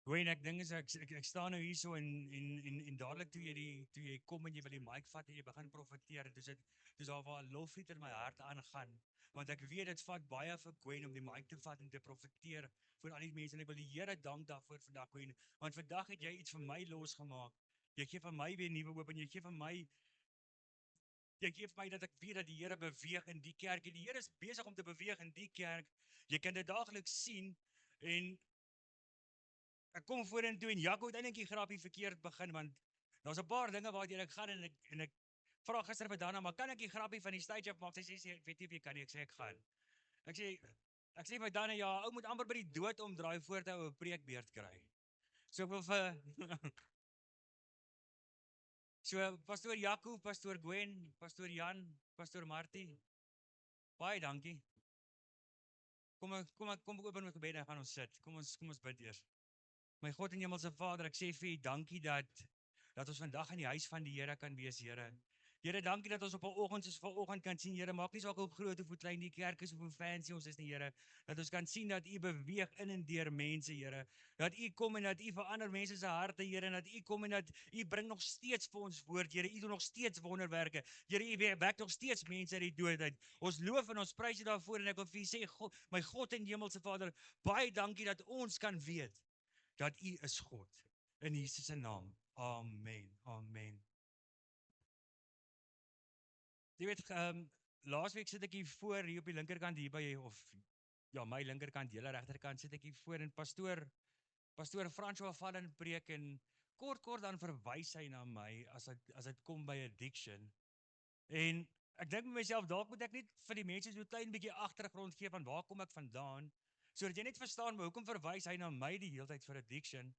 Gwen, ek dink is ek staan nou hier so en dadelik toe jy kom en jy wil die mic vat en jy begin profeteer, dis al waar 'n loflied in my hart aangaan, want ek weet dit vat baie vir Gwen om die mic te vat en te profeteer vir al die mense en ek wil die Here dank daarvoor vandag Gwen, want vandag het jy iets vir my losgemaak. Jy gee vir my weer nuwe hoop en jy gee vir my dat ek weet dat die Here beweeg in die kerk en die Here is besig om te beweeg in die kerk. Jy kan dit daagliks sien en ek kom vorentoe en Jaco het eintlik die grappie verkeerd begin want daar's 'n paar dinge waartoe ek gaan en ek vra gister vir Dana, maar kan ek die grappie van die stage af maak? Sy sê ek weet nie of jy kan nie. Ek sê ek gaan. Ek sê ek sê vir Dana, ja, ou moet amper by die dood omdraai voordat hy 'n preekbeurt kry. So ek wil vir so pastoor Jaco, pastoor Gwen, pastoor Jan, pastoor Martie. Baie dankie. Kom open met gebede en gaan ons sit. Kom ons bid eers. My God en Hemelse Vader, ek sê vir U dankie dat ons vandag in die huis van die Here kan wees, Here. Here, dankie dat ons op 'n oggend soos vanoggend kan sien, Here, maak nie saak hoe groot of hoe klein die kerk is of hoe fancy ons is nie, Here, dat ons kan sien dat U beweeg in en deur mense, Here. Dat U kom en dat U verander mense se harte, Here, en dat U kom en dat U bring nog steeds vir ons woord, Here. U doen nog steeds wonderwerke. Here, U wek nog steeds mense uit die dood uit. Ons loof en ons prys U daarvoor en ek wil vir U sê, God, my God en Hemelse Vader, baie dankie dat ons kan weet dat U is God. In Jesus se naam. Amen. Amen. Jy weet, laasweek sit ek hier voor hier op die linkerkant hier by of ja, my linkerkant, julle regterkant sit ek hier voor en pastoor François Vallen preek en kort dan verwys hy na my as dit kom by addiction. En ek dink met myself, dalk moet ek net vir die mense so 'n klein bietjie agtergrond gee van waar kom ek vandaan, sodat jy net verstaan hoekom verwys hy na my die hele tyd vir addiction.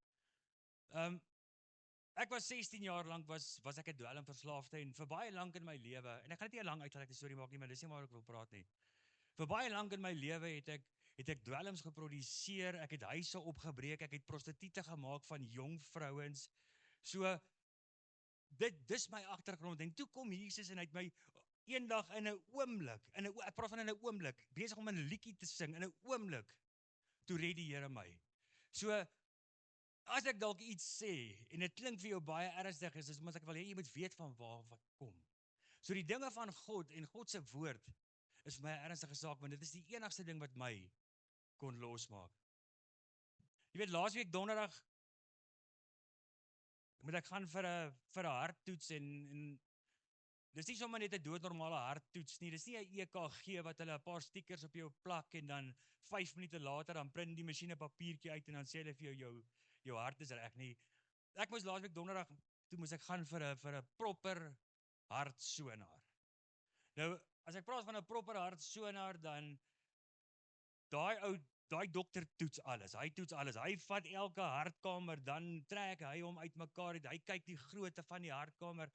Ek was 16 jaar lank was ek 'n dwelmverslaafde en vir baie lank in my lewe, en ek gaan dit nie 'n lang uitgelegde storie maak nie, maar dis nie waaroor ek wil praat nie. Vir baie lank in my lewe het ek dwelms geproduseer, ek het huise opgebreek, ek het prostituie gemaak van jong vrouens. So dis my agtergrond en toe kom Jesus en hy het my eendag in 'n oomblik, ek praat van in 'n oomblik, besig om 'n liedjie te sing, in 'n oomblik toe red die Here my. So as ek dalk iets sê en dit klink vir jou baie ernstig is omdat ek wil hê jy moet weet van waar wat kom. So die dinge van God en God se woord is vir my 'n ernstige saak want dit is die enigste ding wat my kon losmaak. Jy weet laasweek donderdag moet ek gaan vir 'n harttoets en dis nie sommer net 'n doodnormale harttoets nie. Dis nie 'n EKG wat hulle 'n paar stickers op jou plak en dan 5 minute later dan print die masjien 'n papiertjie uit en dan sê hulle vir jou hart is reg nie. Ek moes laasweek donderdag toe moes ek gaan vir 'n proper hartsonaar. Nou, as ek praat van 'n proper hartsonaar dan daai dokter toets alles. Hy toets alles. Hy vat elke hartkamer, dan trek hy hom uitmekaar. Hy kyk die grootte van die hartkamer.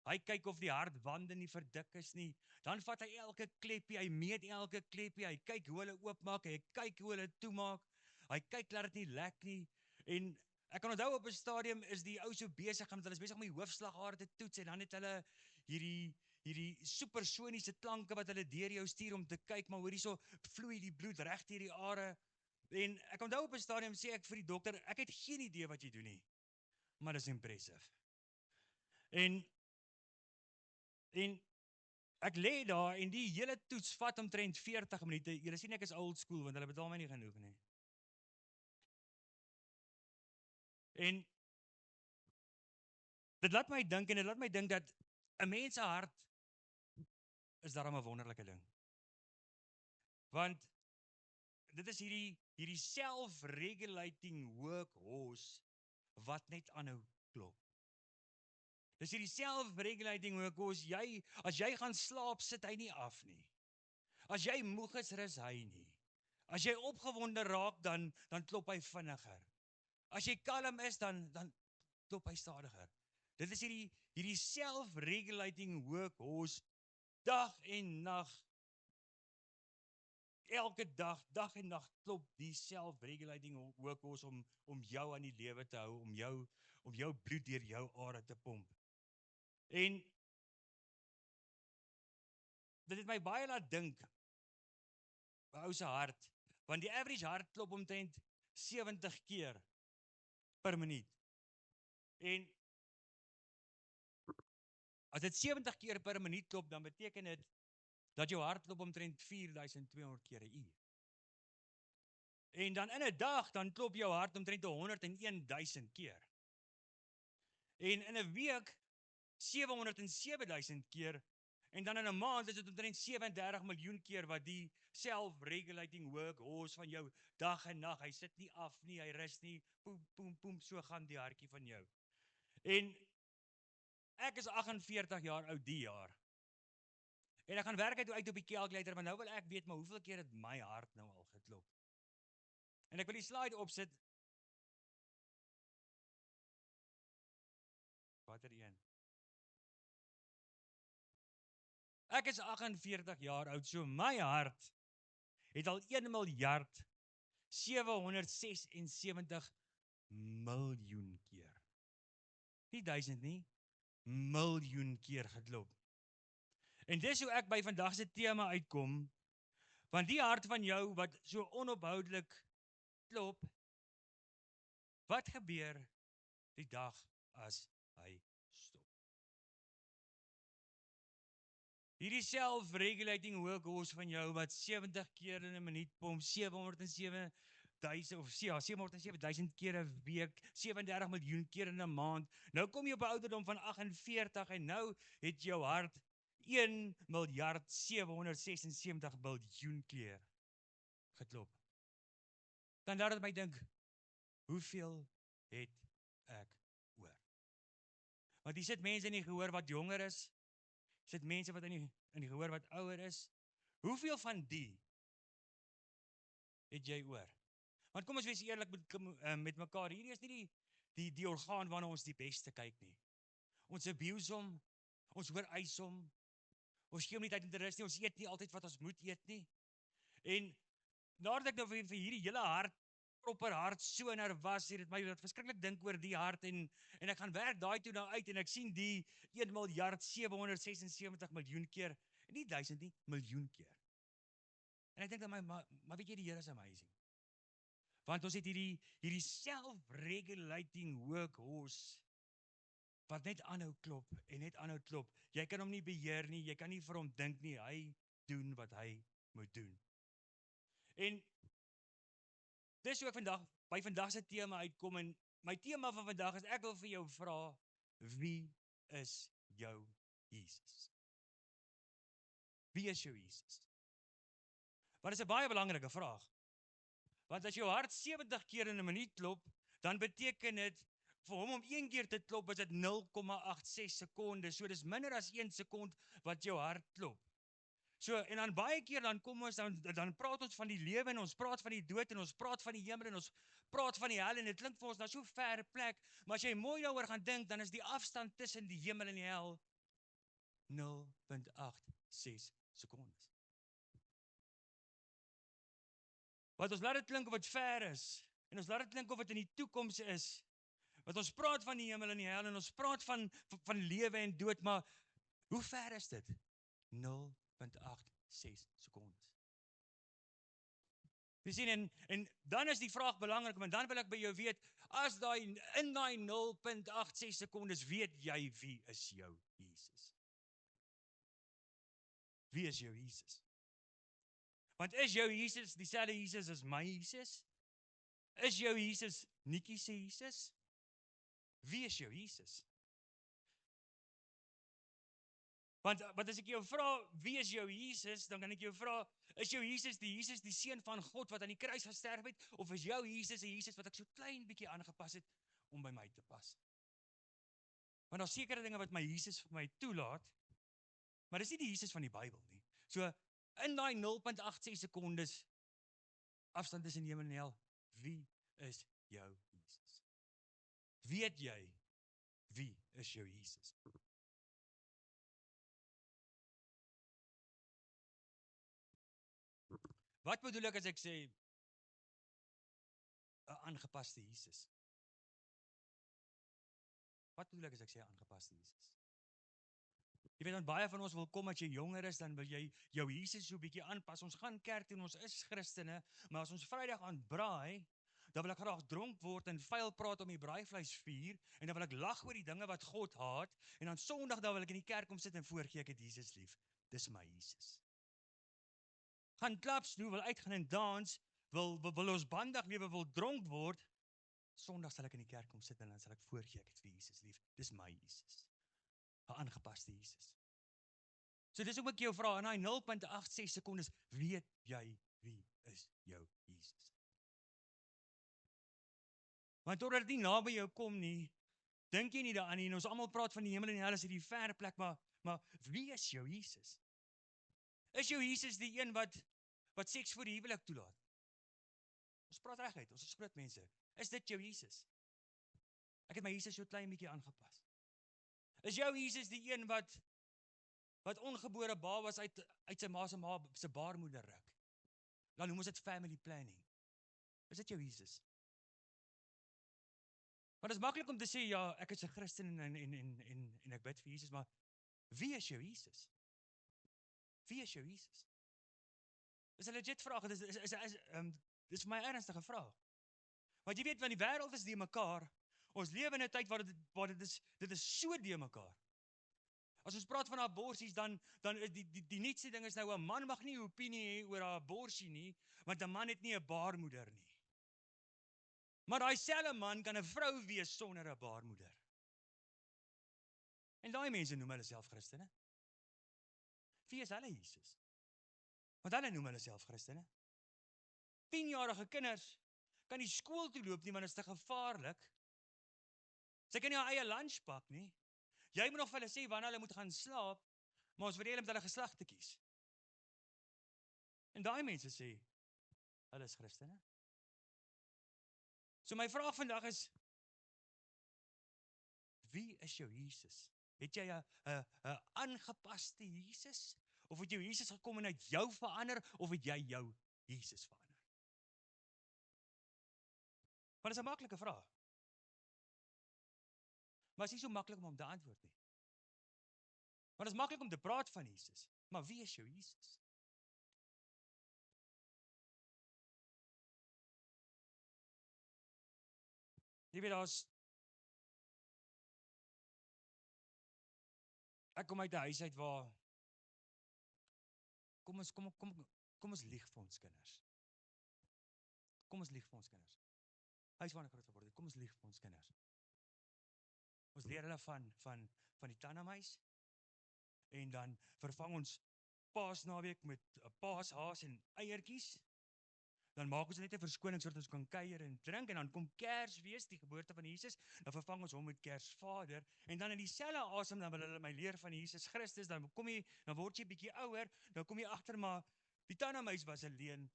Hy kyk of die hartwande nie verdik is nie. Dan vat hy elke kleppie, hy meet elke kleppie. Hy kyk hoe hulle oopmaak, hy kyk hoe hulle toemaak. Hy kyk dat dit nie lek nie. En ek kan onthou op 'n stadium is die ou so besig want hulle is besig om die hoofslaghare te toets en dan het hulle hierdie supersoniese klanke wat hulle deur jou stuur om te kyk, maar hoor hierso vloei die bloed reg deur die are. En ek onthou op 'n stadium sê ek vir die dokter, ek het geen idee wat jy doen nie, maar dis impressive. En ek lê daar en die hele toets vat omtrent 40 minute. Julle sien ek is old school want hulle betaal my nie genoeg nie. En dit laat my dink dat 'n mens se hart is daarom 'n wonderlike ding. Want dit is hierdie self-regulating workhorse wat net aanhou klop. Dis hierdie self-regulating workhorse, as jy gaan slaap, sit hy nie af nie. As jy moeg is, rus hy nie. As jy opgewonde raak, dan klop hy vinniger. As jy kalm is, dan klop hy stadiger. Dit is hierdie self-regulating workhorse, dag en nag, elke dag en nag klop die self-regulating workhorse om jou aan die lewe te hou, om jou bloed deur jou are te pomp. En dit het my baie laat dink, my ou se hart, want die average hart klop omtrent 70 keer per minuut. En as dit 70 keer per minuut klop, dan beteken dit dat jou hart klop omtrent 4200 keer 'n uur. En dan in 'n dag, dan klop jou hart omtrent 101.000 keer. En in 'n week 707.000 keer. En dan in 'n maand is dit omtrent 37 miljoen keer wat die self-regulating workhorse van jou dag en nag, hy sit nie af nie, hy rus nie, poem, poem, poem, so gaan die hartjie van jou. En ek is 48 jaar oud die jaar. En ek gaan werk uit op die calculator, maar nou wil ek weet, maar hoeveel keer het my hart nou al geklop? En ek wil die slide opsit. Watter een? Ek is 48 jaar oud, so my hart het al 1.776 miljoen keer. Nie 1000 nie, miljoen keer geklop. En dis hoe ek by vandag se tema uitkom, want die hart van jou wat so onophoudelik klop, wat gebeur die dag as hy stop? Hierdie self-regulating workhorse van jou wat 70 keer in 'n minuut pomp, 707.000 keer 'n week, 37 miljoen keer in 'n maand. Nou kom jy op 'n ouderdom van 48 en nou het jou hart 1.776 biljoen keer geklop. Dan laat dit my dink, hoeveel het ek oor? Want hier sit mense in die gehoor wat jonger is, sit mense wat in die gehoor wat ouer is. Hoeveel van die het jy oor? Want kom ons wees eerlik met mekaar, hierdie is nie die orgaan waarna ons die beste kyk nie. Ons abuse hom, ons oorwys hom, ons gee hom nie tyd om te rus nie, ons eet nie altyd wat ons moet eet nie. En nadat ek nou vir hierdie hele hart, proper hart soner was, het dit my wat verskriklik dink oor die hart en ek gaan werk daai toe nou uit en ek sien die 1.776 miljoen keer, nie 1000 nie, miljoen keer. En ek dink dan maar weet jy, die Here is amazing. Want ons het hierdie self-regulating workhorse wat net aanhou klop en net aanhou klop. Jy kan hom nie beheer nie, jy kan nie vir hom dink nie, hy doen wat hy moet doen. En dis hoe ek by vandag se tema uitkom en my tema van vandag is, ek wil vir jou vra, wie is jou Jesus? Wie is jou Jesus? Want dit is 'n baie belangrike vraag. Want as jou hart 70 keer in 'n minuut klop, dan beteken dit vir hom om 1 keer te klop is dit 0,86 sekondes. So dis minder as 1 sekond wat jou hart klop. So en dan baie keer dan kom ons dan praat ons van die lewe en ons praat van die dood en ons praat van die hemel en ons praat van die hel en dit klink vir ons nou so ver plek, maar as jy mooi daaroor gaan dink, dan is die afstand tussen die hemel en die hel 0,86 sekondes. Wat ons laat dit klink of dit ver is, en ons laat dit klink of dit in die toekoms is, wat ons praat van die hemel en die hel, en ons praat van lewe en dood, maar hoe ver is dit? 0,86 sekondes. Jy sien, en dan is die vraag belangrik, want dan wil ek by jou weet, as in daai 0,86 sekondes, weet jy wie is jou Jesus? Wie is jou Jesus? Want is jou Jesus dieselfde Jesus as my Jesus? Is jou Jesus Nikkie se Jesus? Wie is jou Jesus? Want as ek jou vra, wie is jou Jesus, dan kan ek jou vra, is jou Jesus die seun van God wat aan die kruis gesterf het, of is jou Jesus 'n Jesus wat ek so klein bietjie aangepas het om by my te pas? Want daar is sekere dinge wat my Jesus vir my toelaat, maar dis nie die Jesus van die Bybel nie. So in daai 0,86 sekondes afstand tussen hemel en hel, wie is jou Jesus? Weet jy wie is jou Jesus? Wat bedoel ek as ek sê 'n aangepaste Jesus? Wat bedoel ek as ek sê 'n aangepaste Jesus? Jy weet, dan baie van ons wil kom as jy jonger is, dan wil jy jou Jesus so 'n bietjie aanpas. Ons gaan kerk toe en ons is Christene, maar as ons Vrydag aan braai, dan wil ek graag dronk word en vuil praat om die braaivleisvuur, en dan wil ek lag oor die dinge wat God haat, en dan Sondag dan wil ek in die kerk kom sit en voorgee ek het Jesus lief. Dis my Jesus. Gaan klaps doen, wil uitgaan en dans, wil ons bandig lewe, wil dronk word, Sondag sal ek in die kerk kom sit en dan sal ek voorgee ek het vir Jesus lief. Dis my Jesus. 'n Aangepaste Jesus. So dis ook ek jou vra, in daai 0.86 sekondes, weet jy wie is jou Jesus? Want totdat dit nie naby jou kom nie, dink jy nie daaraan nie, en ons almal praat van die hemel en die hel as hierdie ver plek, maar wie is jou Jesus? Is jou Jesus die een wat seks voor die huwelik toelaat? Ons praat reguit, ons is groot mense. Is dit jou Jesus? Ek het my Jesus so klein bietjie aangepas. Is jou Jesus die een wat ongebore babas uit sy ma se baarmoeder ruk? Dan noem ons dit family planning. Is dit jou Jesus? Maar dit is maklik om te sê, ja, ek is 'n Christen en ek bid vir Jesus, maar wie is jou Jesus? Wie is jou Jesus? Dis 'n legit vraag, dit is vir my 'n ernstige vraag. Want jy weet, want die wêreld is die mekaar, ons lewe in 'n tyd waar dit is so die mekaar. As ons praat van aborsies, dan die nuutste ding is nou, 'n man mag nie 'n opinie hê oor 'n aborsie nie, want 'n man het nie 'n baarmoeder nie. Maar daai selfe man kan 'n vrou wees sonder 'n baarmoeder. En daai mense noem hulle self Christene. Wie is hulle Jesus? Want hulle noem hulle self Christene. 10-jarige kinders kan nie skool toe loop nie, want dit is te gevaarlik. Sy kan nie haar eie lunch pak nie. Jy moet nog vir hulle sê wanneer hulle moet gaan slaap, maar ons wil hê hulle moet hulle geslag te kies. En daai mense sê, hulle is Christene. So my vraag vandag is, wie is jou Jesus? Het jy 'n aangepaste Jesus? Of het jou Jesus gekom en uit jou verander, of het jy jou Jesus verander? Maar dit is 'n maklike vraag. Maar dit is nie so maklik om te antwoord nie. Maar dit is maklik om te praat van Jesus, maar wie is jou Jesus? Jy weet, ek kom uit 'n huis uit waar, kom ons lieg vir ons kinders. Kom ons lieg vir ons kinders. Huis waarna ek groot geword het, kom ons lieg vir ons kinders. Ons leer hulle van die tannemuis, en dan vervang ons Paasnaweek met 'n paashaas en eiertjies. Dan maak ons net 'n verskoning sodat ons kan kuier en drink, en dan kom Kersfees, die geboorte van Jesus, dan vervang ons hom met Kersvader, en dan in dieselfde asem dan wil hulle my leer van Jesus Christus, dan word jy bietjie ouer, dan kom jy agter, maar die tannemuis was 'n leuen,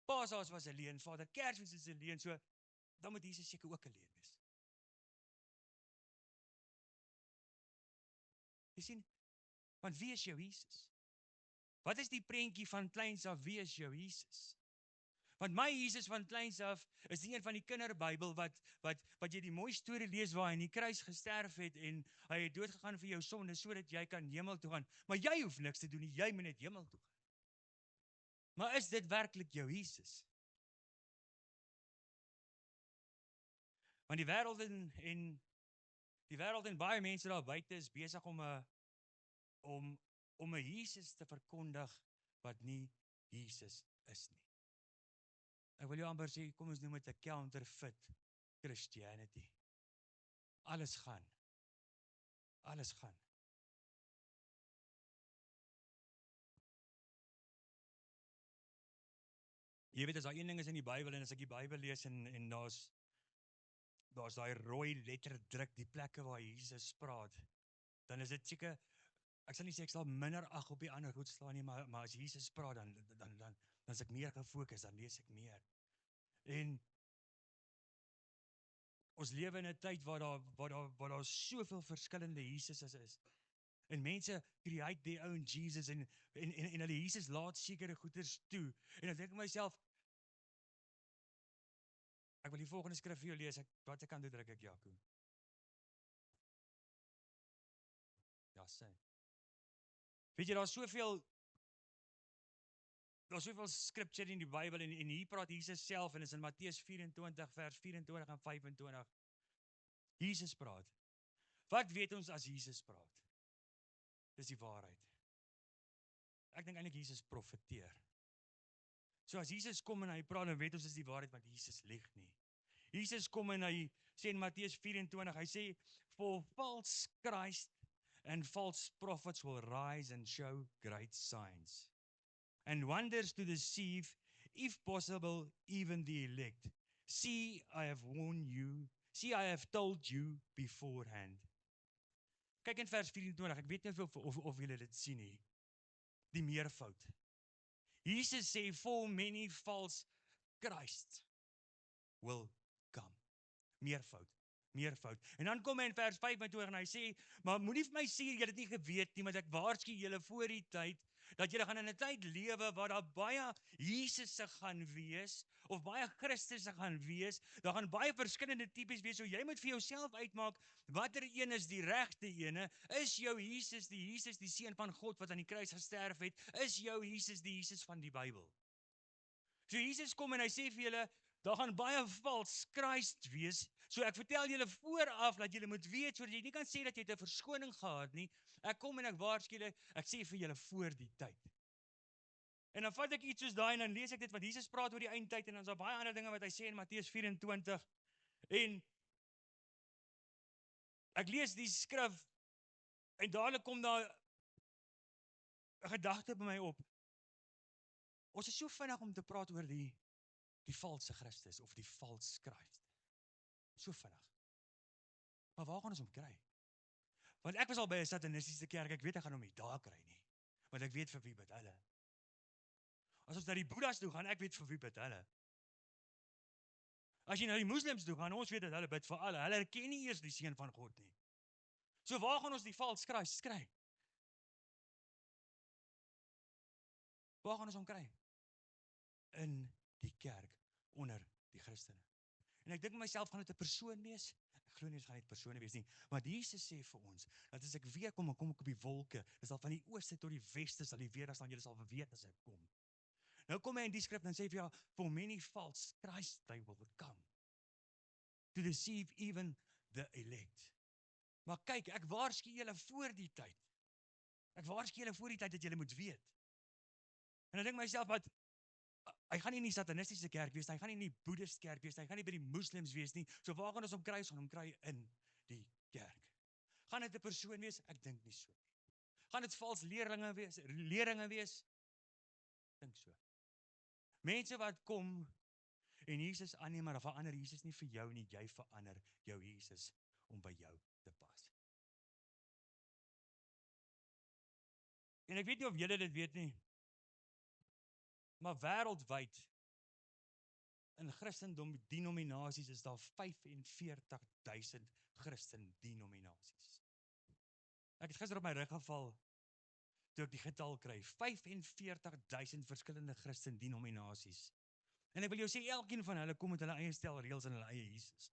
Paashaas was 'n leuen, Vader Kersfees is 'n leuen, so dan moet Jesus seker ook 'n leuen wees. Jy sien, want wie is jou Jesus? Wat is die prentjie van kleins af, wie is jou Jesus? Want my Jesus van kleins af is die een van die kinderbybel wat jy die mooi storie lees waar hy in die kruis gesterf het en hy het doodgegaan vir jou sonde sodat jy kan hemel toe gaan. Maar jy hoef niks te doen nie, jy moet net hemel toe gaan. Maar is dit werklik jou Jesus? Want die wêreld en baie mense daar buite is besig om 'n Jesus te verkondig wat nie Jesus is nie. Ek wil jou amper sê, kom ons noem dit 'n counterfeit Christianity. Alles gaan. Jy weet, as daar een ding is in die Bybel, en as ek die Bybel lees en daar's daai rooi letterdruk, die plekke waar Jesus praat, dan is dit seker, ek sal nie sê ek sal minder ag op die ander goed staan nie, maar as Jesus praat, dan is ek meer gefokus, dan lees ek meer. En ons lewe in 'n tyd waar daar soveel verskillende Jesuses is. En mense create their own Jesus en hulle Jesus laat sekere goeders toe. En dan dink ek myself, ek wil die volgende skrif vir jou lees, wat ek kan druk ek, Jaco. Ja, sê. Weet jy, daar's soveel Daar's soveel scripture in die Bybel en hier praat Jesus self en is in Matteus 24 vers 24 en 25. Jesus praat. Wat weet ons as Jesus praat? Dis die waarheid. Ek dink eintlik Jesus profeteer. So as Jesus kom en hy praat, dan weet ons is die waarheid, want Jesus lieg nie. Jesus kom en hy sê in Matteus 24, hy sê, for false Christ and false prophets will rise and show great signs and wonders to deceive, if possible, even the elect. See, I have warned you. See, I have told you beforehand. Kyk in vers 24, ek weet nie of julle dit sien nie. Die meervoud. Jesus sê, for many false Christ will come. Meervoud. En dan kom hy in vers 25 en hy sê, maar moenie vir my sê, julle het nie geweet nie, want ek waarsku julle voor die tyd, dat julle gaan in 'n tyd lewe waar daar baie Jesusse gaan wees, of baie Christusse gaan wees, daar gaan baie verskillende tipes wees, so jy moet vir jouself uitmaak, watter een is die regte ene, is jou Jesus, die Seun van God, wat aan die kruis gesterf het, is jou Jesus, die Jesus van die Bybel. So Jesus kom en hy sê vir julle, daar gaan baie vals Christ wees, so ek vertel julle vooraf, dat julle moet weet, sodat jy nie kan sê dat jy 'n verskoning gehad nie, ek kom en ek waarsku julle, ek sê vir julle voor die tyd. En dan vat ek iets soos daai en dan lees ek dit, wat Jesus praat oor die eindtyd, en dan is daar baie ander dinge wat hy sê in Matteus 24, en ek lees die skrif, en dadelik kom daar 'n gedagte by my op. Ons is so vinnig om te praat oor die valse Christus, of die vals Christ. So vinnig. Maar waar gaan ons hom kry? Want ek was al by 'n satanistiese kerk, ek weet ek gaan hom nie daar kry nie. Want ek weet vir wie bid hulle. As ons na die Boeddhas toe gaan, ek weet vir wie bid hulle. As jy na die moslems toe gaan, ons weet dat hulle bid vir alle. Hulle ken nie eers die Seun van God nie. So waar gaan ons die vals Christ kry? Waar gaan ons hom kry? In die kerk, onder die Christene. En ek dink myself, gaan dit 'n persoon wees? Ek glo nie dit gaan net persone wees nie, maar Jesus sê vir ons, dat as ek weer kom ek op die wolke, dis al van die ooste tot die weste sal die weer, dan julle sal weet as ek kom. Nou kom hy in die skrif en sê vir jou, for many false Christ they will come, to deceive even the elect. Maar kyk, ek waarsku julle voor die tyd. Ek waarsku julle voor die tyd, dat julle moet weet. En ek dink myself, wat hy gaan nie in die satanistiese kerk wees, hy gaan nie in die boeddhist kerk wees, hy gaan nie by die moslems wees nie, so waar gaan ons hom kry? Ons gaan hom kry in die kerk. Gaan dit 'n persoon wees? Ek dink nie so. Gaan dit vals leringe wees? Dink so. Mense wat kom en Jesus aanneem, maar verander Jesus nie vir jou nie, jy verander jou Jesus om by jou te pas. En ek weet nie of julle dit weet nie, maar wêreldwyd in Christendom denominasies is daar 45,000 Christen denominasies. Ek het gister op my rug geval toe ek die getal kry, 45,000 verskillende Christen denominasies. En ek wil jou sê, elkeen van hulle kom met hulle eie stel reëls en hulle eie Jesus.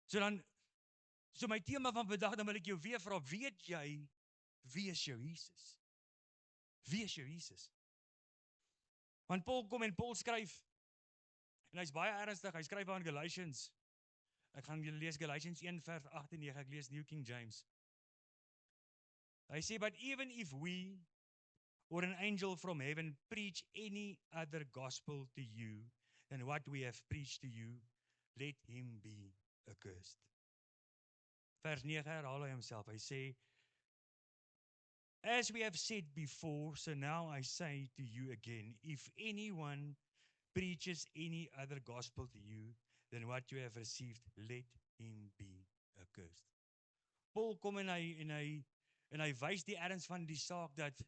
So my tema van vandag, dan wil ek jou weer vra, weet jy wie is jou Jesus? Wie is jou Jesus? Want Paul kom en Paul skryf, en hy's baie ernstig, hy skryf aan Galatians. Ek gaan julle lees Galatians 1 vers 8 en 9, ek lees New King James. Hy sê, but even if we, or an angel from heaven, preach any other gospel to you than what we have preached to you, let him be accursed. Vers 9 herhaal hy homself, hy sê, as we have said before, so now I say to you again, if anyone preaches any other gospel to you than what you have received, let him be accursed. Paul kom en hy wys die erns van die saak, dat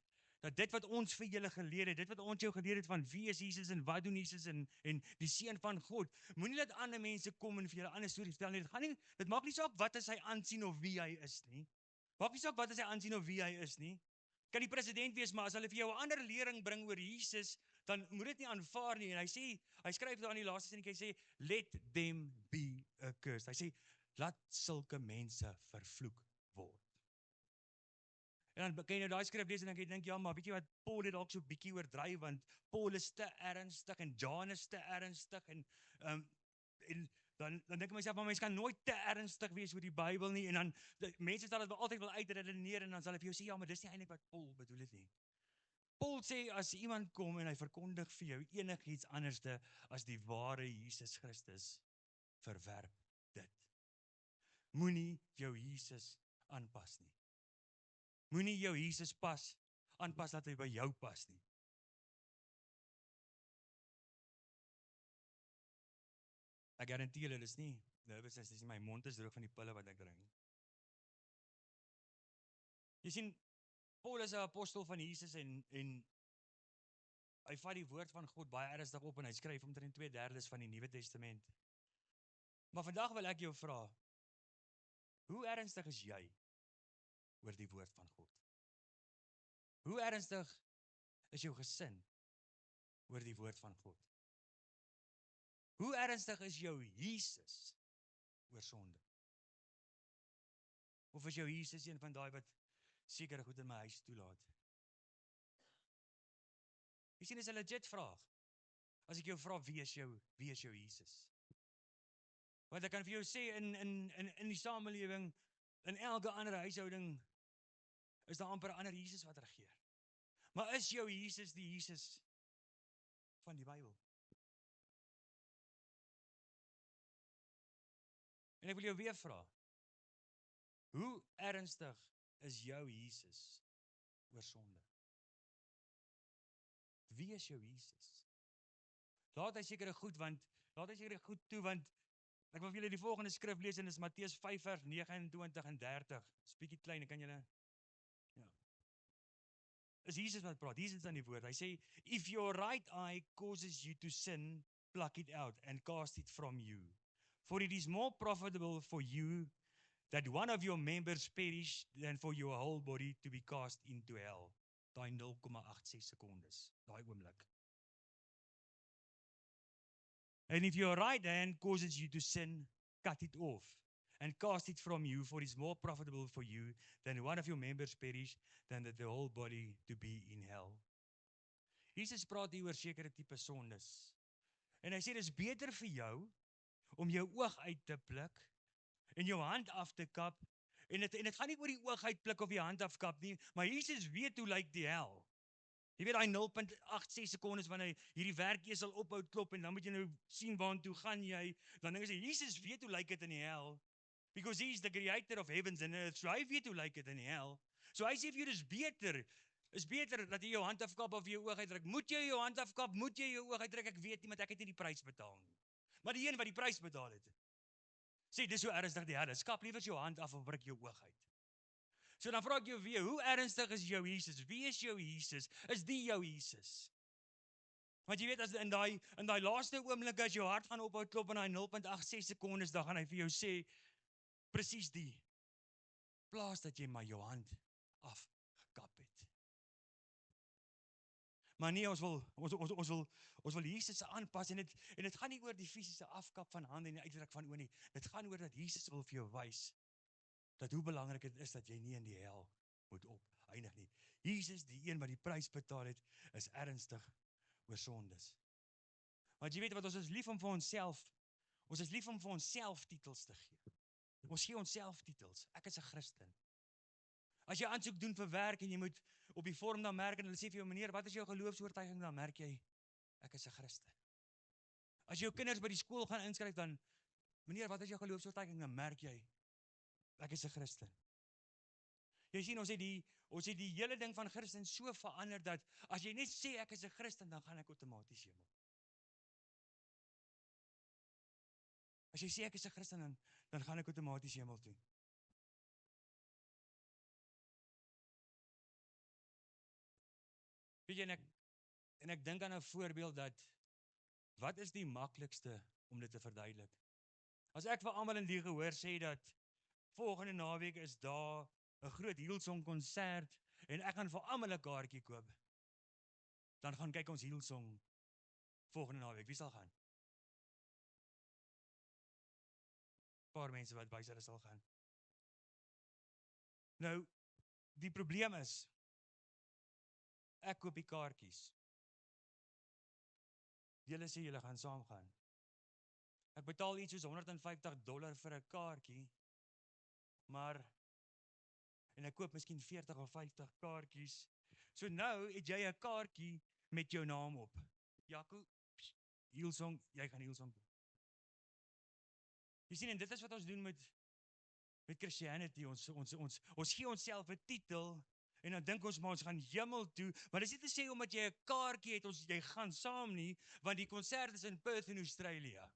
dit wat ons vir julle geleer het, dit wat ons jou geleer het van wie is Jesus en wat doen Jesus en die Seun van God, moenie dat ander mense kom en vir julle ander stories vertel nie. Dit maak nie saak wat as hy aansien of wie hy is nie. Maak nie saak wat as hy aansien of wie hy is nie. Kan die president wees, maar as hulle vir jou 'n ander lering bring oor Jesus, dan moet dit nie aanvaar nie. En hy skryf daar in die laaste sin, hy sê, let them be accursed. Hy sê, laat sulke mense vervloek word. En dan kan jy nou daai skrif lees en dan kan jy dink, ja, maar weet jy wat, Paul het dalk so bietjie oordryf, want Paul is te ernstig en John is te ernstig en dan dink ek myself, maar mens kan nooit te ernstig wees oor die Bybel nie, en dan mense sal dit altyd wil uitredeneer en dan sal hulle vir jou sê, ja, maar dis nie eintlik wat Paul bedoel het nie. Paul sê as iemand kom en hy verkondig vir jou enigiets anderste as die ware Jesus Christus, verwerp dit. Moenie jou Jesus aanpas nie. Moenie jou Jesus aanpas dat hy by jou pas nie. Ek garandeer julle, dis nie nervousness, dis nie, my mond is droog van die pille wat ek drink. Jy sien, Paul is 'n apostel van Jesus en hy vat die woord van God baie ernstig op en hy skryf omtrent 2/3 van die Nuwe Testament. Maar vandag wil ek jou vra, hoe ernstig is jy oor die woord van God? Hoe ernstig is jou gesin oor die woord van God? Hoe ernstig is jou Jesus oor sonde? Of is jou Jesus een van daai wat sekere goed in my huis toelaat? Jy sien, dis 'n legit vraag. As ek jou vra, wie is jou Jesus? Want ek kan vir jou sê, in die samelewing, in elke ander huishouding, is daar amper 'n ander Jesus wat regeer. Maar is jou Jesus die Jesus van die Bybel? En ek wil jou weer vra, hoe ernstig is jou Jesus oor sonde? Wie is jou Jesus? Laat hy sekere goed toe, want ek wil vir julle die volgende skrif lees en dit is Matteus 5 vers 29 en 30. Dis bietjie klein, kan julle is Jesus wat praat. Jesus aan die woord. Hy sê, if your right eye causes you to sin, pluck it out and cast it from you. For it is more profitable for you that one of your members perish than for your whole body to be cast into hell. Daai 0,86 sekondes, daai oomblik. And if your right hand causes you to sin, cut it off and cast it from you, for it is more profitable for you than one of your members perish than that the whole body to be in hell. Jesus praat hier oor sekere tipe sondes. En hy sê, dit is beter vir jou om jou oog uit te pluk en jou hand af te kap, en dit gaan nie oor die oog uitpluk of die hand afkap nie, maar Jesus weet hoe lyk die hel. Jy weet daai 0,86 sekondes wanneer hy hierdie werkesel ophou klop en dan moet jy nou sien waartoe gaan jy, dan dink jy, Jesus weet hoe lyk dit in die hel, because he is the creator of heavens and earth, so hy weet hoe lyk dit in die hel. So hy sê vir jou, is beter dat jy jou hand afkap of jou oog uitdruk. Moet jy jou hand afkap, moet jy jou oog uitdruk, ek weet nie, want ek het nie die prys betaal nie. Maar die een wat die prys betaal het, sê, dis so ernstig die Here, skap liewer jou hand af of breek jou oog uit. So dan vra ek jou weer, hoe ernstig is jou Jesus? Wie is jou Jesus? Is die jou Jesus? Want jy weet, as in daai laaste oomblik as jou hart gaan ophou klop in daai 0,86 sekondes, dan gaan hy vir jou sê, presies die, plaas dat jy maar jou hand afgekap het. Maar nee, ons wil Jesus aanpas, en dit gaan nie oor die fisiese afkap van hande en die uitdruk van oë nie. Dit gaan oor dat Jesus wil vir jou wys dat hoe belangrik dit is dat jy nie in die hel moet eindig nie. Jesus, die een wat die prys betaal het, is ernstig oor sondes. Want jy weet wat, ons is lief om vir onsself titels te gee. Ons gee onsself titels. Ek is 'n Christen. As jy aansoek doen vir werk en jy moet op die vorm dan merk en hulle sê vir jou, meneer, wat is jou geloofsoortuiging, dan merk jy, ek is 'n Christen. As jy jou kinders by die skool gaan inskryf, dan, meneer, wat is jou geloofsoortuiging, dan merk jy, ek is 'n Christen. Jy sien, ons het die hele ding van Christen so verander dat as jy net sê ek is 'n Christen, dan gaan ek outomaties hemel. As jy sê ek is 'n Christen, dan gaan ek outomaties hemel toe. Weet jy, en ek dink aan 'n voorbeeld dat, wat is die maklikste om dit te verduidelik? As ek vir almal in die gehoor sê dat volgende naweek is daar 'n groot Hillsong konsert en ek gaan vir almal 'n kaartjie koop, dan gaan kyk ons Hillsong volgende naweek. Wie sal gaan? Paar mense wat wys hulle sal gaan. Nou, Die probleem is, ek koop die kaartjies. Julle sê julle gaan saamgaan. Ek betaal iets soos $150 vir 'n kaartjie, maar en ek koop miskien 40 of 50 kaartjies. So nou het jy 'n kaartjie met jou naam op. Jaco, Hillsong, jy gaan Hillsong doen. Jy sien, en dit is wat ons doen met Christianity. Ons gee onsself 'n titel en dan dink ons maar ons gaan hemel toe, maar dis nie te sê omdat jy 'n kaartjie het, jy gaan saam nie, want die konsert is in Perth in Australië.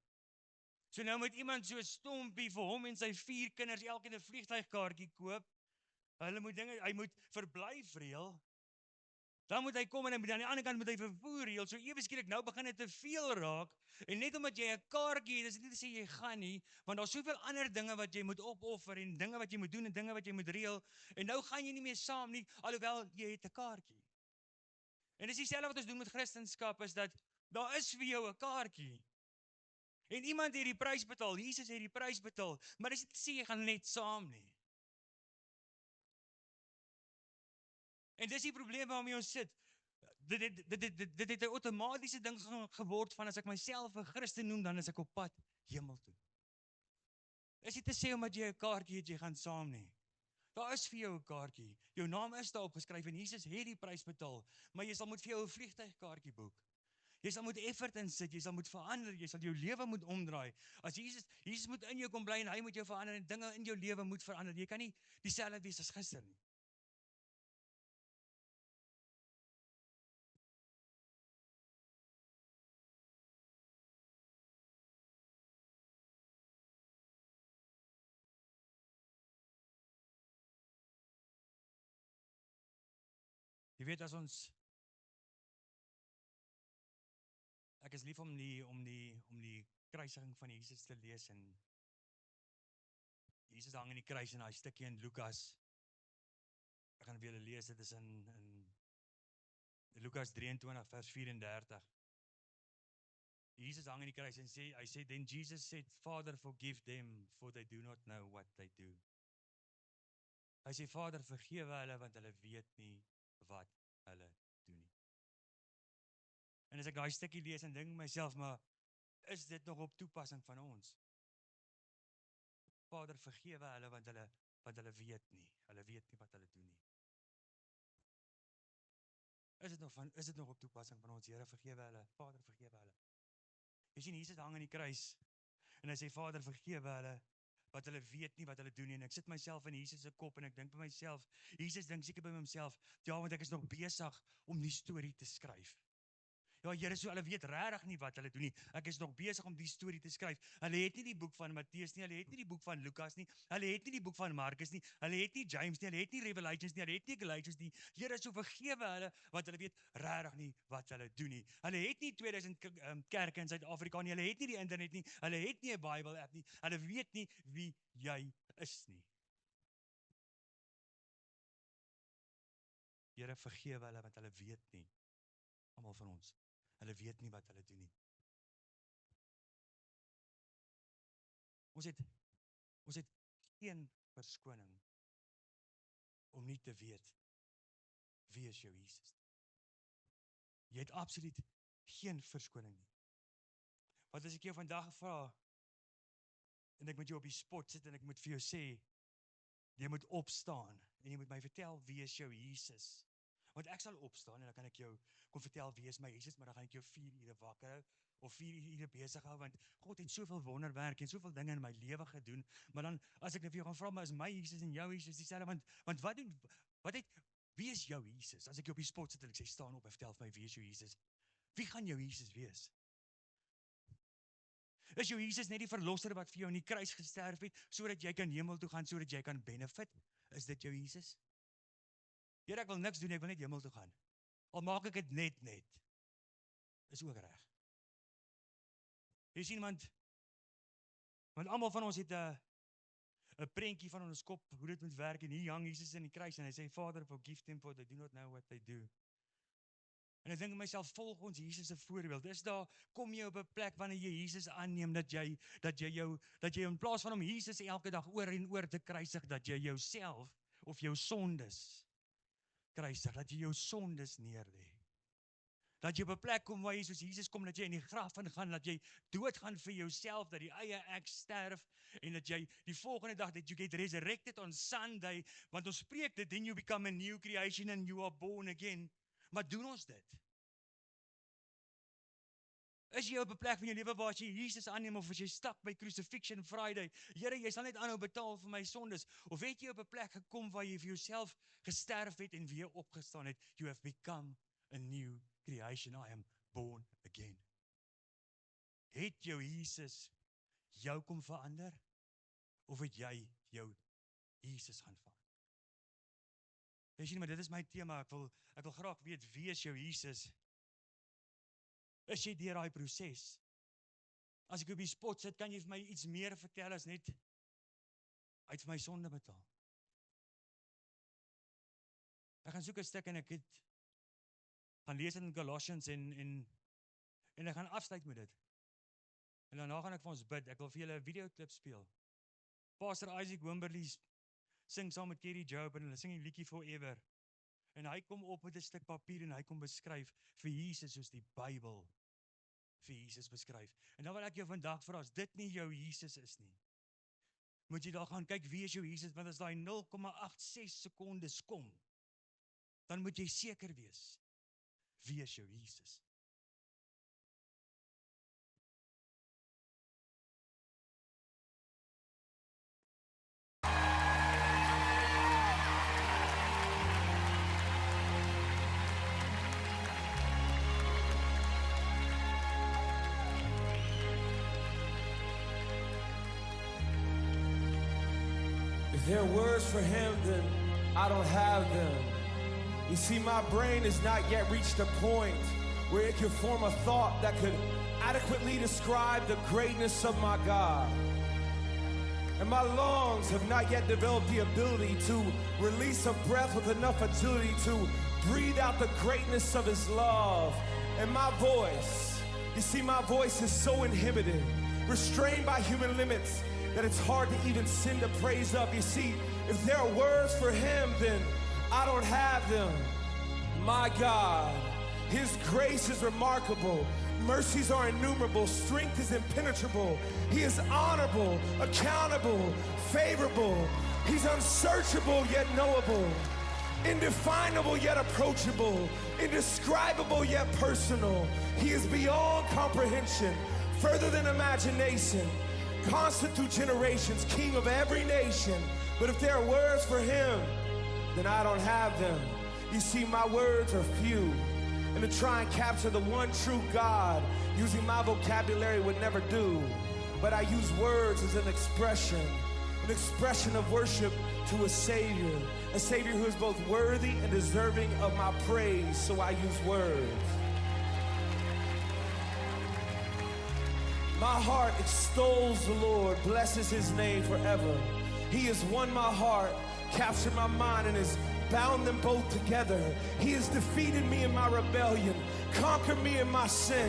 So nou moet iemand so stompie vir hom en sy 4 kinders elkeen 'n vliegtuigkaartjie koop. Hy moet verblyf reël. Dan moet hy kom en hy moet aan die ander kant moet hy vervoer reël. So ewe skielik nou begin dit te veel raak. En net omdat jy 'n kaartjie het, is dit nie te sê jy gaan nie, want daar's soveel ander dinge wat jy moet opoffer en dinge wat jy moet doen en dinge wat jy moet reël. En nou gaan jy nie meer saam nie, alhoewel jy het 'n kaartjie. En dis dieselfde wat ons doen met Christendom, is dat daar is vir jou 'n kaartjie. En iemand het die prys betaal, Jesus het die prys betaal, maar dis nie te sê jy gaan net saam nie. En dis die probleem waarmee ons sit. Dit het 'n outomatiese ding geword van as ek myself 'n Christen noem, dan is ek op pad hemel toe. Is nie te sê omdat jy 'n kaartjie het, jy gaan saam nie. Daar is vir jou 'n kaartjie. Jou naam is daar opgeskryf en Jesus het die prys betaal, maar jy sal moet vir jou 'n vliegtuigkaartjie boek. Jy sal moet effort insit, jy sal moet verander, jy sal jou lewe moet omdraai. As Jesus moet in jou kom bly en hy moet jou verander en dinge in jou lewe moet verander. Jy kan nie dieselfde wees as gister nie. Jy weet as ons ek is lief om die kruisiging van Jesus te lees en Jesus hang in die kruis en daai stukkie in Lukas. Ek gaan vir julle lees, dit is in Lukas 23 vers 34. Jesus hang in die kruis en hy sê then Jesus said, Father forgive them for they do not know what they do. Hy sê Vader vergewe hulle want hulle weet nie wat hulle doen nie. En as ek daai stukkie lees en dink myself, maar is dit nog op toepassing van ons? Vader vergewe hulle want hulle weet nie. Hulle weet nie wat hulle doen nie. Is dit nog op toepassing van ons? Here vergewe hulle, Vader vergewe hulle. Jy sien Jesus hang aan die kruis en hy sê Vader vergewe hulle wat hulle weet nie wat hulle doen nie. En ek sit myself in Jesus se kop en ek dink by myself, Jesus dink seker by homself, ja, want ek is nog besig om die storie te skryf. Ja, Here, so hulle weet regtig nie wat hulle doen nie. Ek is nog besig om die storie te skryf. Hulle het nie die boek van Matteus nie, hulle het nie die boek van Lukas nie, hulle het nie die boek van Markus nie, hulle het nie James nie, hulle het nie Revelations nie, hulle het nie Galatians nie. Here, so vergewe hulle wat hulle weet regtig nie wat hulle doen nie. Hulle het nie 2000 kerke in Suid-Afrika nie, hulle het nie die internet nie, hulle het nie 'n Bible app nie, hulle weet nie wie jy is nie. Here, vergewe hulle want hulle weet nie. Almal van ons. Hulle weet nie wat hulle doen nie. Ons het geen verskoning om nie te weet wie is jou Jesus. Jy het absoluut geen verskoning nie. Wat as ek jou vandag vra en ek moet jou op die spot sit en ek moet vir jou sê, jy moet opstaan en jy moet my vertel wie is jou Jesus. Want ek sal opstaan en dan kan ek jou kon vertel wie is my Jesus, maar dan gaan ek jou 4 ure wakker hou of 4 ure besig hou, want God het soveel wonderwerk en soveel dinge in my lewe gedoen, maar dan as ek net vir jou gaan vra, maar is my Jesus en jou Jesus dieselfde, want wie is jou Jesus? As ek jou op die spot sit en ek sê staan op en vertel vir my wie is jou Jesus? Wie gaan jou Jesus wees? Is jou Jesus net die verlosser wat vir jou in die kruis gesterf het, sodat jy kan hemel toe gaan, sodat jy kan benefit? Is dit jou Jesus? Here, ek wil niks doen, ek wil net hemel toe gaan. Al maak ek dit net. Is ook reg. Jy sien, want almal van ons het 'n prentjie van ons kop, hoe dit moet werk, en hier hang Jesus in die kruis, en hy sê, Father, forgive them for they do not know what they do. En ek dink myself, volg ons Jesus se voorbeeld. Dis daar, kom jy op 'n plek wanneer jy Jesus aanneem, dat jy in plaas van om Jesus elke dag oor en oor te kruisig, dat jy jouself of jou sondes kruisig, dat jy jou sondes neerlê. Dat jy op 'n plek kom waar jy soos Jesus kom, dat jy in die graf ingaan, dat jy doodgaan vir jouself, dat die eie ek sterf, en dat jy die volgende dag, that you get resurrected on Sunday, want ons spreek dit, then you become a new creation and you are born again. Maar doen ons dit? Is jy op 'n plek van jou lewe waar jy Jesus aanneem, of as jy stak by Crucifixion Friday, Here, jy sal net aanhou betaal vir my sondes, of het jy op 'n plek gekom waar jy vir jouself gesterf het en weer opgestaan het? You have become a new creation. I am born again. Het jou Jesus jou kom verander, of het jy jou Jesus gaan verander? Jy sien, maar dit is my tema. Ek wil graag weet, wie is jou Jesus? Is jy deur daai proses? As ek op die spot sit, kan jy vir my iets meer vertel as net uit vir my sonde betaal? Ek gaan soek 'n stuk en ek het gaan lees in Colossians en ek gaan afsluit met dit. En daarna gaan ek vir ons bid. Ek wil vir julle 'n videoklip speel. Pastor Isaac Wimberly sing saam met Kerry Job en hulle sing die liedjie Forever. En hy kom op met 'n stuk papier en hy kom beskryf vir Jesus soos die Bybel vir Jesus beskryf. En dan wil ek jou vandag vra, as dit nie jou Jesus is nie, moet jy daar gaan kyk, wie is jou Jesus? Want as daai 0,86 sekondes kom, dan moet jy seker wees, wie is jou Jesus? If there are words for him, then I don't have them. You see, my brain has not yet reached a point where it can form a thought that could adequately describe the greatness of my God. And my lungs have not yet developed the ability to release a breath with enough agility to breathe out the greatness of his love. And my voice, you see, my voice is so inhibited, restrained by human limits, that it's hard to even send a praise up. You see, if there are words for him, then I don't have them. My God, his grace is remarkable. Mercies are innumerable. Strength is impenetrable. He is honorable, accountable, favorable. He's unsearchable yet knowable. Indefinable yet approachable. Indescribable yet personal. He is beyond comprehension, further than imagination. Constant through generations, king of every nation. But if there are words for him, then I don't have them. You see, my words are few. And to try and capture the one true God, using my vocabulary would never do. But I use words as an expression of worship to a Savior who is both worthy and deserving of my praise, so I use words. My heart extols the Lord, blesses his name forever. He has won my heart, captured my mind, and has bound them both together. He has defeated me in my rebellion, conquered me in my sin.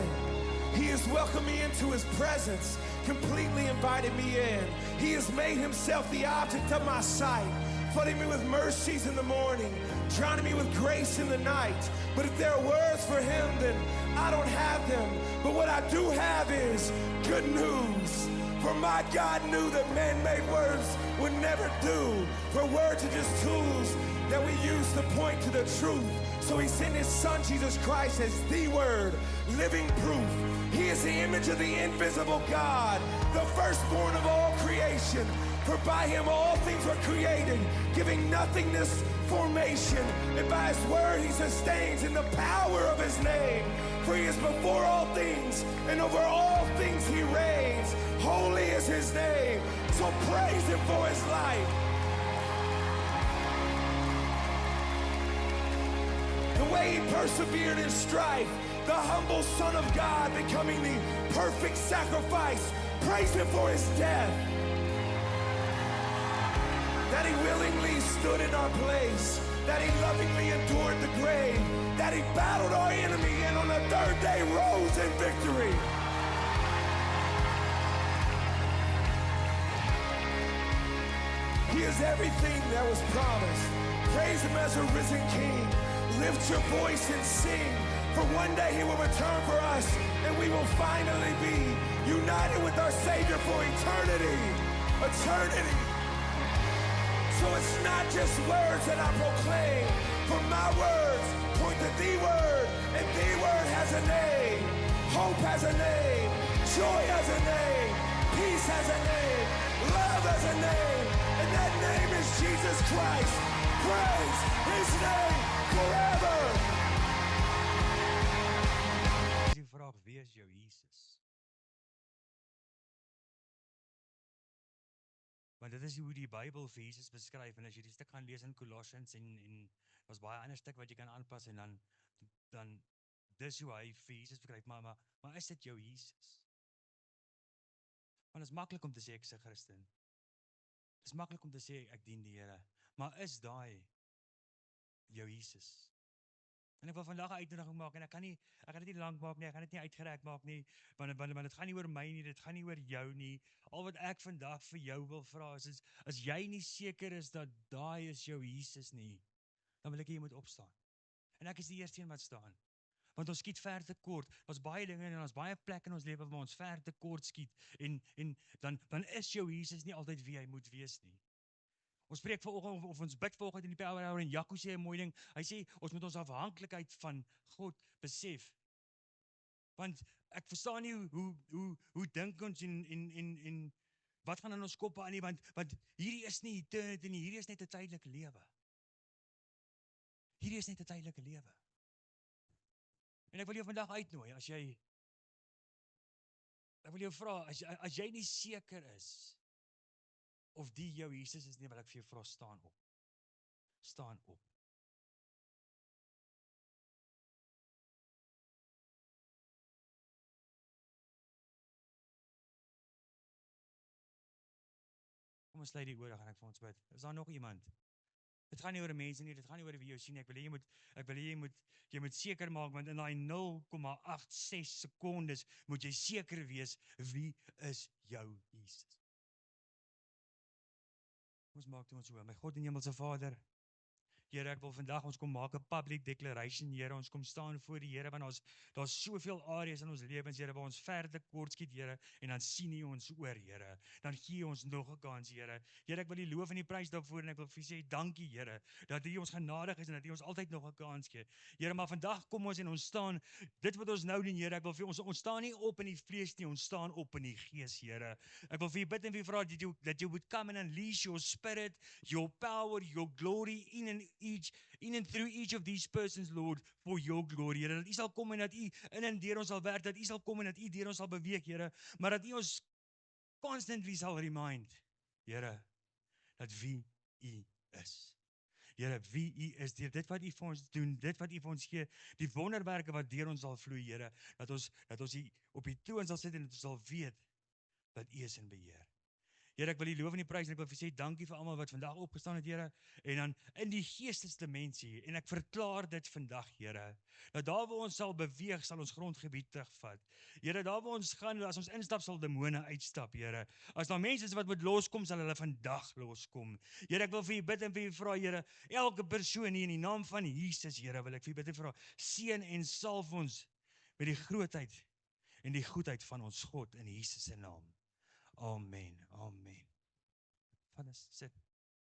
He has welcomed me into his presence, completely invited me in. He has made himself the object of my sight, flooding me with mercies in the morning, drowning me with grace in the night. But if there are words for him, then I don't have them. But what I do have is good news. For my God knew that man-made words would never do. For words are just tools that we use to point to the truth. So he sent his son, Jesus Christ, as the word, living proof. He is the image of the invisible God, the firstborn of all creation. For by him all things were created, giving nothingness formation. And by his word he sustains in the power of his name. For he is before all things, and over all things he reigns. Holy is his name, so praise him for his life. The way he persevered in strife, the humble Son of God becoming the perfect sacrifice. Praise him for his death. That he willingly stood in our place, that he lovingly endured the grave, that he battled our enemy and on the third day rose in victory. He is everything that was promised. Praise him as a risen king. Lift your voice and sing, for one day he will return for us, and we will finally be united with our Savior for eternity. Eternity. So it's not just words that I proclaim, for my words point to the word, and the word has a name. Hope has a name. Joy has a name. Peace has a name. Love has a name. And that name is Jesus Christ. Praise his name forever. Die vraag, wie is jou Jesus? Want dit is hoe die Bybel vir Jesus beskryf, en as jy die stuk gaan lees in Colossians, en daar's baie ander stuk wat jy kan aanpas, en dan dis hoe hy vir Jesus beskryf, maar is dit jou Jesus? Want dit is maklik om te sê ek is 'n Christen. Dit is maklik om te sê ek dien die Here, maar is daai jou Jesus? En ek wil vandag 'n uitnodiging maak, en ek gaan dit nie lank maak nie, ek gaan dit nie uitgereik maak nie, want dit gaan nie oor my nie, dit gaan nie oor jou nie. Al wat ek vandag vir jou wil vra is, as jy nie seker is dat daai is jou Jesus nie, dan wil ek jy moet opstaan. En ek is die eerste een wat staan. Want ons skiet ver te kort. Ons baie dinge en ons baie plekke in ons lewe waar ons ver te kort skiet, en dan is jou Jesus nie altyd wie hy moet wees nie. Ons spreek vanoggend, of ons bid vanoggend in die Power Hour, en Jaco sê 'n mooi ding. Hy sê ons moet ons afhanklikheid van God besef. Want ek verstaan nie hoe dink ons en wat gaan in ons koppe aan nie, want hierdie is nie eternity nie, hierdie is net 'n tydelike lewe. Hierdie is net 'n tydelike lewe. En ek wil jou vandag uitnooi, ek wil jou vra, as jy nie seker is of die jou Jesus is nie, wil ek vir jou vra, staan op. Staan op. Kom ons sluit die oor, dan gaan ek vir ons bid. Is daar nog iemand? Dit gaan nie oor mense nie, dit gaan nie oor wie jou sien nie. Ek wil hê jy moet seker maak, want in daai 0,86 sekondes moet jy seker wees, wie is jou Jesus? Ons maak toe ons so, my God en Hemelse Vader, Here, ek wil vandag, ons kom maak 'n public declaration, Here, ons kom staan voor die Here, want daar's soveel areas in ons lewens, Here, waar ons ver te kort skiet, Here, en dan sien U ons oor, Here, dan gee U ons nog 'n kans, Here. Here, ek wil U loof en U prys daarvoor, en ek wil vir U sê, dankie, Here, dat U ons genadig is, en dat U ons altyd nog 'n kans gee. Here, maar vandag kom ons en ons staan, dit wat ons nou doen, Here, ek wil vir ons staan nie op in die vlees nie, ons staan op in die gees, Here. Ek wil vir U bid en vir U vra, that you would come and unleash your spirit, your power, your glory in and through each of these persons, Lord, for your glory, Here, dat U sal kom en dat U in en deur ons sal werk, dat U sal kom en dat U deur ons sal beweeg, Here, maar dat U ons constantly sal remind, Here, dat wie U is. Here, wie U is, deur dit wat U vir ons doen, dit wat U vir ons gee, die wonderwerke wat deur ons sal vloei, Here, dat ons U op die troon sal sit en dat ons sal weet dat U is in beheer. Here, ek wil U loof en U prys, en ek wil vir U sê dankie vir almal wat vandag opgestaan het, Here, en dan in die geestesdimensie, en ek verklaar dit vandag, Here, dat daar waar ons sal beweeg, sal ons grondgebied terugvat. Here, daar waar ons gaan, as ons instap, sal demone uitstap, Here. As daar mense is wat moet loskom, sal hulle vandag loskom. Here, ek wil vir U bid en vir U vra, Here, elke persoon hier in die naam van Jesus, Here, wil ek vir U bid en vra, seën en salf ons met die grootheid en die goedheid van ons God in Jesus se naam. Amen. Amen. Vader, sit.